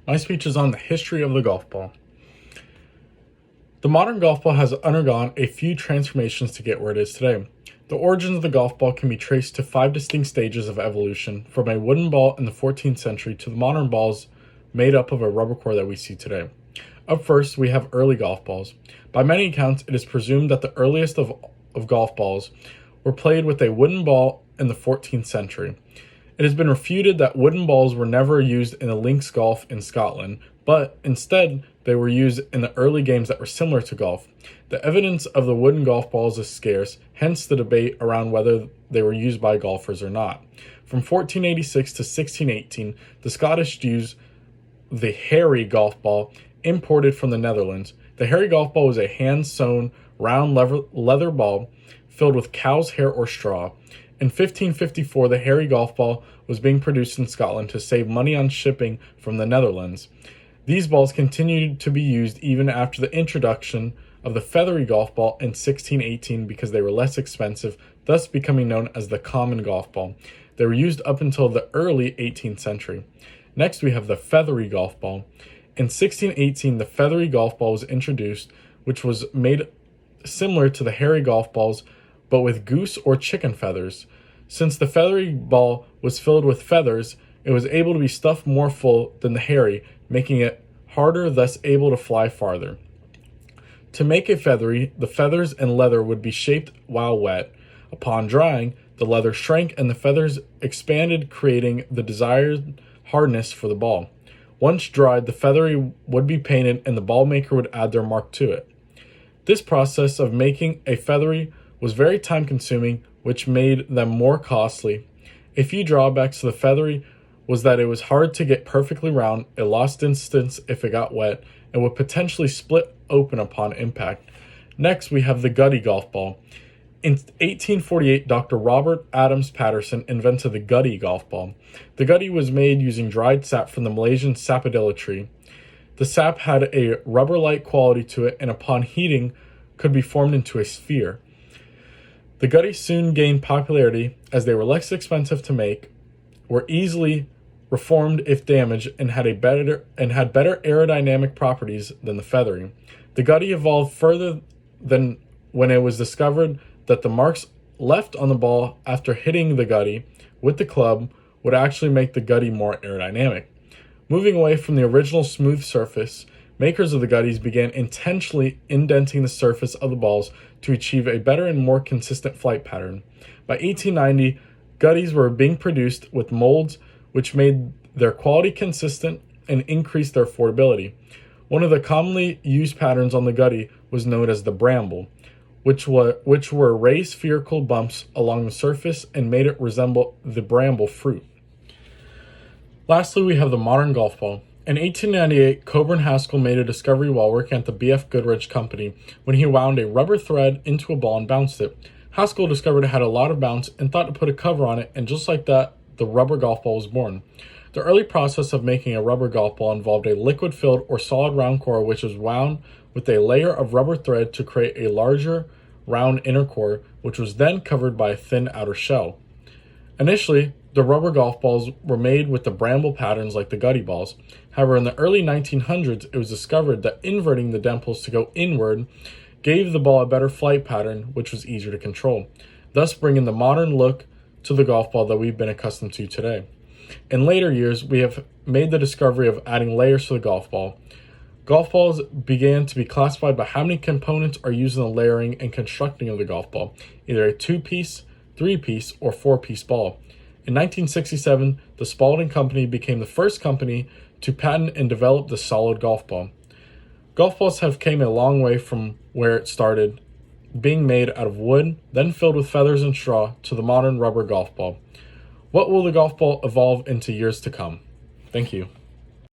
My speech is on the history of the golf ball. The modern golf ball has undergone a few transformations to get where it is today. The origins of the golf ball can be traced to 5 distinct stages of evolution, from a wooden ball in the 14th century to the modern balls made up of a rubber core that we see today. Up first, we have early golf balls. By many accounts, it is presumed that the earliest of golf balls were played with a wooden ball in the 14th century. It has been refuted that wooden balls were never used in the links golf in Scotland, but instead they were used in the early games that were similar to golf. The evidence of the wooden golf balls is scarce, hence the debate around whether they were used by golfers or not. From 1486 to 1618, the Scottish used the Harry golf ball imported from the Netherlands. The Harry golf ball was a hand-sewn round leather ball filled with cow's hair or straw. In 1554, the Harry golf ball was being produced in Scotland to save money on shipping from the Netherlands. These balls continued to be used even after the introduction of the feathery golf ball in 1618 because they were less expensive, thus becoming known as the common golf ball. They were used up until the early 18th century. Next, we have the feathery golf ball. In 1618, the feathery golf ball was introduced, which was made similar to the Harry golf balls, but with goose or chicken feathers. Since the feathery ball was filled with feathers, it was able to be stuffed more full than the Harry, making it harder, thus able to fly farther. To make a feathery, the feathers and leather would be shaped while wet. Upon drying, the leather shrank and the feathers expanded, creating the desired hardness for the ball. Once dried, the feathery would be painted and the ball maker would add their mark to it. This process of making a feathery was very time consuming, which made them more costly. A few drawbacks to the feathery was that it was hard to get perfectly round, it lost distance if it got wet, and would potentially split open upon impact. Next, we have the Gutty golf ball. In 1848, Dr. Robert Adams Patterson invented the Gutty golf ball. The Gutty was made using dried sap from the Malaysian sapodilla tree. The sap had a rubber-like quality to it, and upon heating, could be formed into a sphere. The Gutty soon gained popularity as they were less expensive to make, were easily reformed if damaged, and had better aerodynamic properties than the feathery. The Gutty evolved further than when it was discovered that the marks left on the ball after hitting the Gutty with the club would actually make the Gutty more aerodynamic. Moving away from the original smooth surface, makers of the Gutties began intentionally indenting the surface of the balls to achieve a better and more consistent flight pattern. By 1890, Gutties were being produced with molds which made their quality consistent and increased their affordability. One of the commonly used patterns on the Gutty was known as the bramble, which were raised spherical bumps along the surface and made it resemble the bramble fruit. Lastly, we have the modern golf ball. In 1898, Coburn Haskell made a discovery while working at the B.F. Goodrich Company when he wound a rubber thread into a ball and bounced it. Haskell discovered it had a lot of bounce and thought to put a cover on it, and just like that, the rubber golf ball was born. The early process of making a rubber golf ball involved a liquid-filled or solid round core which was wound with a layer of rubber thread to create a larger round inner core, which was then covered by a thin outer shell. Initially, the rubber golf balls were made with the bramble patterns like the Gutty balls. However, in the early 1900s, it was discovered that inverting the dimples to go inward gave the ball a better flight pattern, which was easier to control, thus bringing the modern look to the golf ball that we've been accustomed to today. In later years, we have made the discovery of adding layers to the golf ball. Golf balls began to be classified by how many components are used in the layering and constructing of the golf ball, either a 2-piece, 3-piece, or 4-piece ball. In 1967, the Spalding Company became the first company to patent and develop the solid golf ball. Golf balls have come a long way from where it started, being made out of wood, then filled with feathers and straw, to the modern rubber golf ball. What will the golf ball evolve into years to come? Thank you.